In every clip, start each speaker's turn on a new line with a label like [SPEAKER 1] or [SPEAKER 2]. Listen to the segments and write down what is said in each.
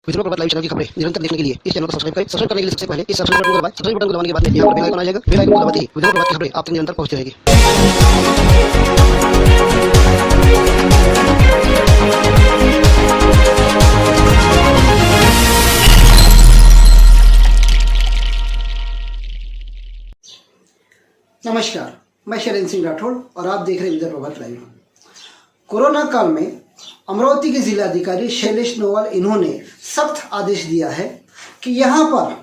[SPEAKER 1] विद्रोह प्रभात live channel की खबरें निरंतर देखने के लिए इस चैनल को सब्सक्राइब करें। सब्सक्राइब करने के लिए सबसे पहले इस सब्सक्राइब बटन को दबाएं। सब्सक्राइब बटन को दबाने के बाद यहाँ पर बेल आइकन आ जाएगा। बेल आइकन को दबाते ही विद्रोह प्रभात की खबरें आप तक निरंतर पहुंचती रहेगी।
[SPEAKER 2] नमस्कार, मैं शरण सिंह राठौड़ और आप देख रहे हैं विदर्भ प्रभात लाइव। कोरोना काल में अमरावती के जिलाधिकारी शैलेश नोवाल इन्होंने सख्त आदेश दिया है कि यहाँ पर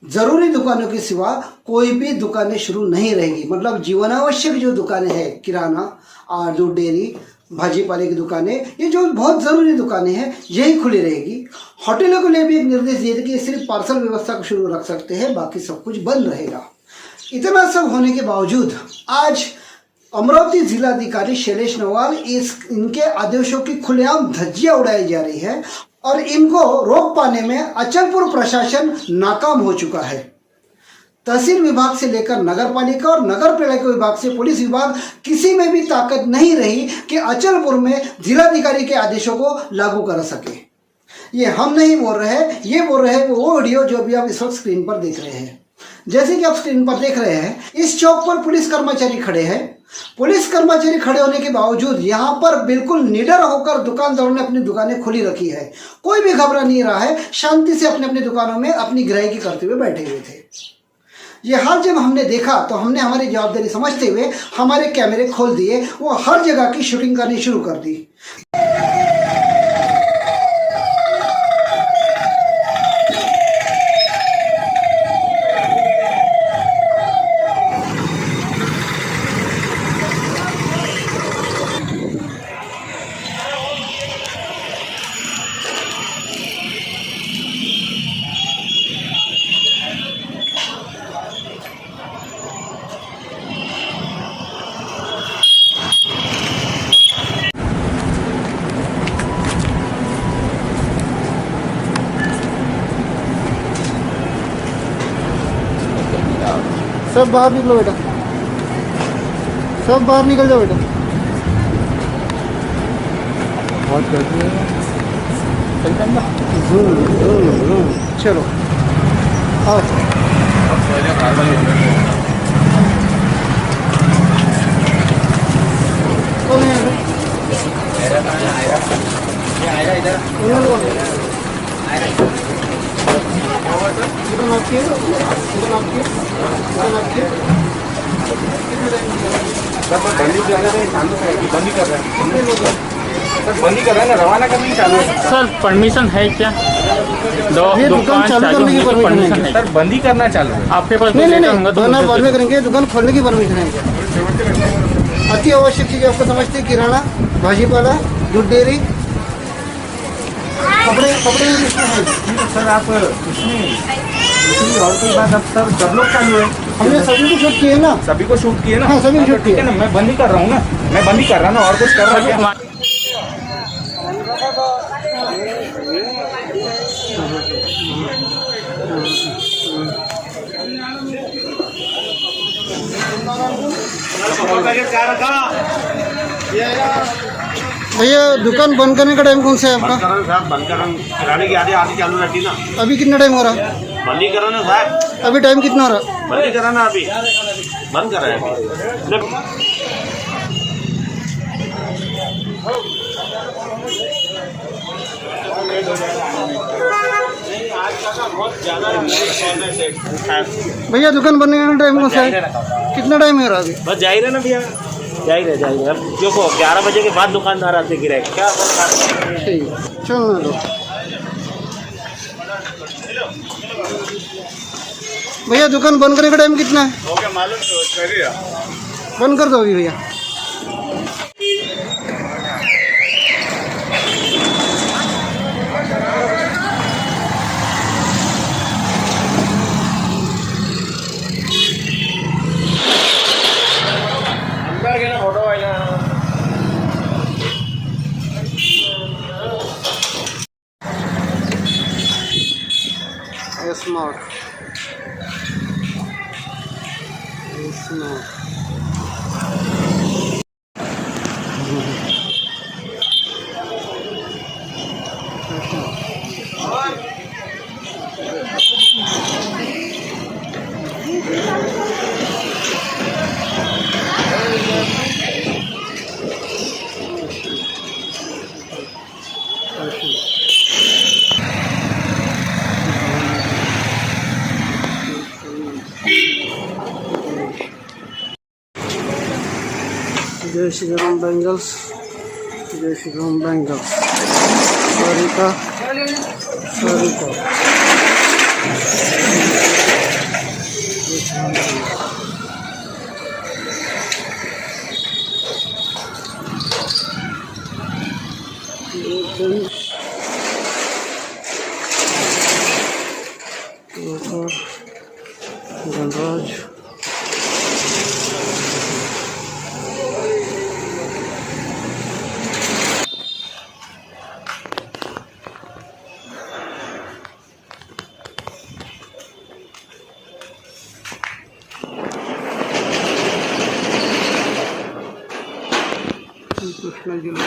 [SPEAKER 2] जरूरी दुकानों के सिवा कोई भी दुकानें शुरू नहीं रहेगी। मतलब जीवनावश्यक जो दुकानें हैं, किराना, दूध डेयरी, भाजी पाले की दुकानें, ये जो बहुत ज़रूरी दुकानें हैं यही खुली रहेगी। होटलों के लिए भी एक निर्देश दिए थे कि सिर्फ पार्सल व्यवस्था को शुरू रख सकते हैं, बाकी सब कुछ बंद रहेगा। इतना सब होने के बावजूद आज अमरावती जिलाधिकारी शैलेश नोवाल इनके आदेशों की खुलेआम धज्जियां उड़ाई जा रही है और इनको रोक पाने में अचलपुर प्रशासन नाकाम हो चुका है। तहसील विभाग से लेकर नगर पालिका और नगर पालिका विभाग से पुलिस विभाग, किसी में भी ताकत नहीं रही कि अचलपुर में जिलाधिकारी के आदेशों को लागू कर सके। ये हम नहीं बोल रहे हैं, ये बोल रहे हैं वो वीडियो जो भी आप इस वक्त स्क्रीन पर देख रहे हैं। जैसे कि आप स्क्रीन पर देख रहे हैं, इस चौक पर पुलिस कर्मचारी खड़े हैं। पुलिस कर्मचारी खड़े होने के बावजूद यहाँ पर बिल्कुल निडर होकर दुकानदारों ने अपनी दुकानें खुली रखी है। कोई भी घबरा नहीं रहा है, शांति से अपने अपनी दुकानों में अपनी ग्राहकी करते हुए बैठे हुए थे। ये हाल जब हमने देखा तो हमने हमारी जवाबदारी समझते हुए हमारे कैमरे खोल दिए, वो हर जगह की शूटिंग करनी शुरू कर दी। सब बाहर निकलो बेटा, सब बाहर निकल जाओ बेटा। बहुत गर्मी है, चलो आओ।
[SPEAKER 3] बंदी कर रहे हैं ना, रवाना करने चालू है
[SPEAKER 4] सर। परमिशन है क्या? दुकान चालू करने की परमिशन है
[SPEAKER 3] सर, बंदी करना चालू है
[SPEAKER 4] आपके पास?
[SPEAKER 2] नहीं, बाद में करेंगे। दुकान खोलने की परमिशन है। अति आवश्यक चीज़ आपको समझते हैं, किराना, भाजी पाला, दूध डेयरी, कपड़े है
[SPEAKER 3] सर। आप उसमें और कोई बात, अब सर सब लोग चालू है।
[SPEAKER 2] हमने सभी को शूट किए ना,
[SPEAKER 3] सभी को शूट किए ना।
[SPEAKER 2] हाँ, सभी शूट किए
[SPEAKER 3] ना। मैं बंदी कर रहा हूँ ना, मैं बंदी कर रहा हूँ ना, और कुछ कर रहा हूँ।
[SPEAKER 2] भैया दुकान बंद करने का टाइम कौन सा है आपका?
[SPEAKER 5] बंद करण किराने की आधी चालू रहती ना।
[SPEAKER 2] अभी कितना टाइम हो रहा है?
[SPEAKER 5] बंदी करो ना साहब।
[SPEAKER 2] अभी टाइम कितना हो रहा है?
[SPEAKER 5] बंदी करा ना, अभी बंद कर रहे हैं अभी।
[SPEAKER 2] भैया दुकान बनने का टाइम कौन सा है? कितना टाइम हो रहा है अभी?
[SPEAKER 5] बस जा ही रहे ना भैया, जा ही रहे। अब देखो 11 बजे के बाद दुकानदार आते गिरे क्या।
[SPEAKER 2] ठीक, चलो ना लो भैया। दुकान बंद करने का टाइम कितना है?
[SPEAKER 5] हो गया मालूम,
[SPEAKER 2] बंद कर दो अभी भैया। स्मार्ट जय श्री राम बैंगल्स, जय श्री राम बैंगल्स, सारिका सारिका गणराज कृष्णा जिला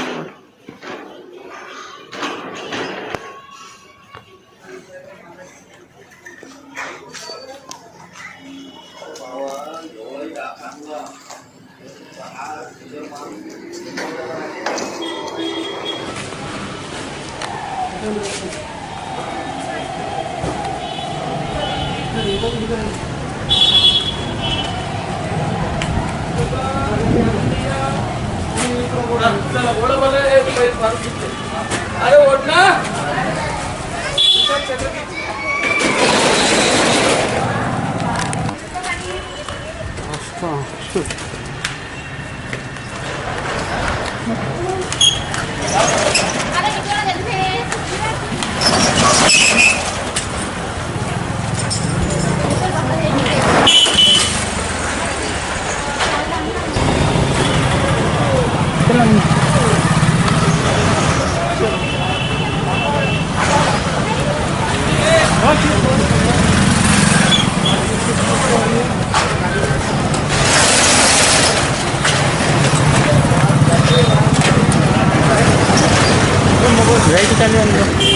[SPEAKER 4] राइट चालू आहे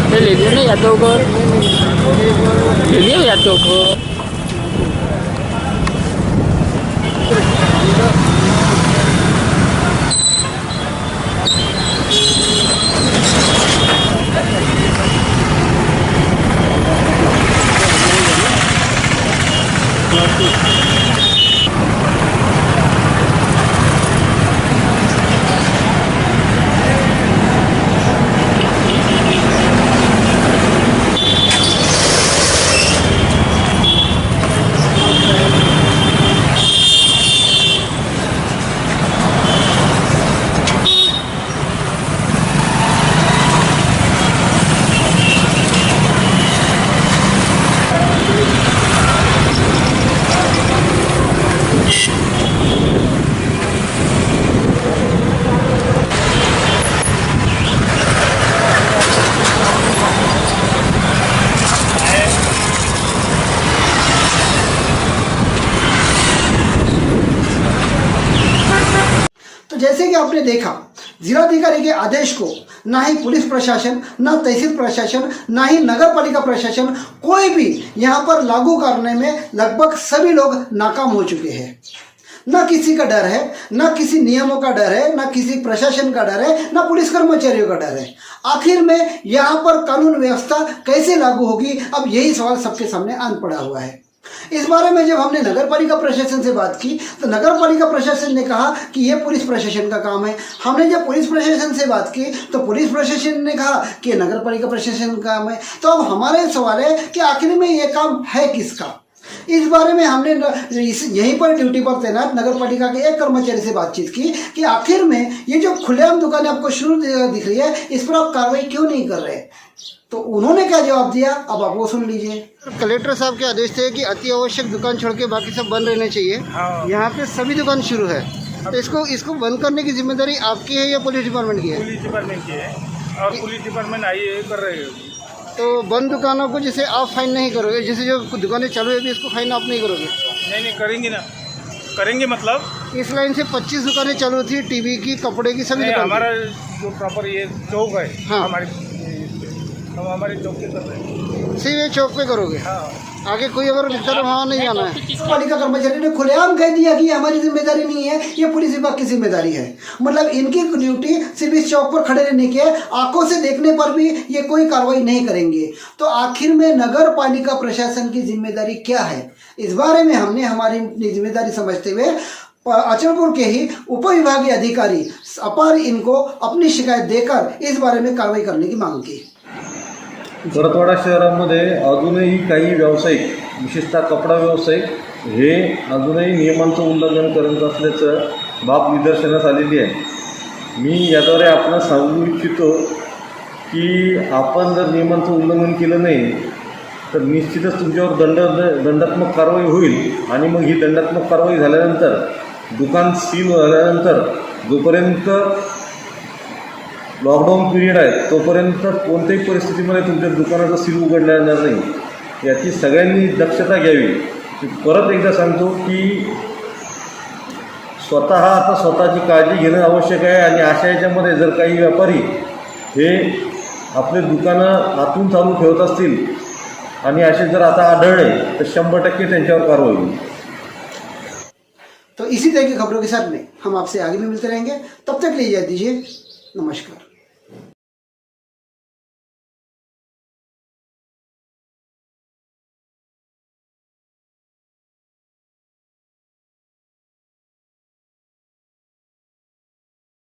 [SPEAKER 4] ले लीजिए ना यादव को, ले लिया यादव को।
[SPEAKER 2] तो जैसे कि आपने देखा, जिलाधिकारी के आदेश को ना ही पुलिस प्रशासन, ना तहसील प्रशासन, ना ही नगर पालिका प्रशासन कोई भी यहाँ पर लागू करने में लगभग सभी लोग नाकाम हो चुके हैं। ना किसी का डर है, ना किसी नियमों का डर है, ना किसी प्रशासन का डर है, ना पुलिस कर्मचारियों का डर है। आखिर में यहाँ पर कानून व्यवस्था कैसे लागू होगी, अब यही सवाल सबके सामने आन पड़ा हुआ है। इस बारे में जब हमने नगर पालिका प्रशासन से बात की तो नगर पालिका प्रशासन ने कहा कि यह पुलिस प्रशासन का काम है। हमने जब पुलिस प्रशासन से बात की तो पुलिस प्रशासन ने कहा कि नगर पालिका प्रशासन का काम है। तो अब हमारे सवाल है कि आखिर में ये काम है किसका। इस बारे में हमने यहीं पर ड्यूटी पर तैनात नगर पालिका के एक कर्मचारी से बातचीत की कि आखिर में ये जो खुलेआम दुकानें आपको शुरू दिख रही है, इस पर आप कार्रवाई क्यों नहीं कर रहे। तो उन्होंने क्या जवाब दिया, अब आप वो सुन लीजिए। कलेक्टर साहब के आदेश थे कि अति आवश्यक दुकान छोड़ के बाकी सब बंद रहने चाहिए। यहाँ पे सभी दुकान शुरू है, तो इसको बंद करने की जिम्मेदारी आपकी है या पुलिस डिपार्टमेंट की है?
[SPEAKER 3] पुलिस डिपार्टमेंट की है, और पुलिस डिपार्टमेंट आई कर रही है।
[SPEAKER 2] तो बंद दुकानों को जैसे आप फाइन नहीं करोगे, जैसे जो दुकानें चालू है इसको फाइन आप नहीं करोगे?
[SPEAKER 3] नहीं करेंगे ना।
[SPEAKER 6] करेंगे मतलब
[SPEAKER 2] इस लाइन से 25 दुकानें चालू थी, टीवी की, कपड़े की, सभी
[SPEAKER 6] नहीं,
[SPEAKER 2] दुकान
[SPEAKER 6] हमारा जो प्रॉपर ये चौक है
[SPEAKER 2] हाँ।
[SPEAKER 6] हम हमारे चौक के कर रहे हैं।
[SPEAKER 2] सिर्फ ये चौक पे करोगे?
[SPEAKER 6] हाँ।
[SPEAKER 2] आगे कोई अगर दिखता तो वहाँ नहीं जाना है।
[SPEAKER 7] पालिका कर्मचारी ने खुलेआम कह दिया कि ये हमारी जिम्मेदारी नहीं है, ये पुलिस विभाग की जिम्मेदारी है। मतलब इनकी ड्यूटी सिर्फ इस चौक पर खड़े रहने की है, आंखों से देखने पर भी ये कोई कार्रवाई नहीं करेंगे। तो आखिर में नगर पालिका प्रशासन की जिम्मेदारी क्या है, इस बारे में हमने हमारी जिम्मेदारी समझते हुए अचलपुर के ही उपविभागीय अधिकारी अपार इनको अपनी शिकायत देकर इस बारे में कार्रवाई करने की मांग की।
[SPEAKER 8] परतवाडा शहरामध्ये अजूनही काही व्यावसायिक, विशेषतः कपडा व्यावसायिक हे अजूनही नियमांचं उल्लंघन करत असल्याचं बाब निदर्शनास आलेली आहे। मी याद्वारे आपण सांगू इच्छितो की आपण जर नियमांचं उल्लंघन केलं नाही तर निश्चितच तुमच्यावर दंडात्मक कारवाई होईल आणि मग ही दंडात्मक कारवाई झाल्यानंतर दुकान सील झाल्यानंतर जोपर्यंत लॉकडाऊन पिरियड आहे तोपर्यंत कोणत्याही परिस्थितीमध्ये तुमच्या दुकानाचं सील उघडलं जाणार नाही, याची सगळ्यांनी दक्षता घ्यावी। परत एकदा सांगतो की आता स्वतःची काळजी घेणं आवश्यक आहे आणि अशा याच्यामध्ये जर काही व्यापारी हे आपले दुकानं आतून चालू ठेवत असतील आणि असे जर आता आढळले तर 100% त्यांच्यावर कारवाई होईल।
[SPEAKER 7] तो इसी तरह की खबरों के साथ में हम आपसे आगे भी मिलते रहेंगे। तब तक ले इजाज़त दीजिए। नमस्कार।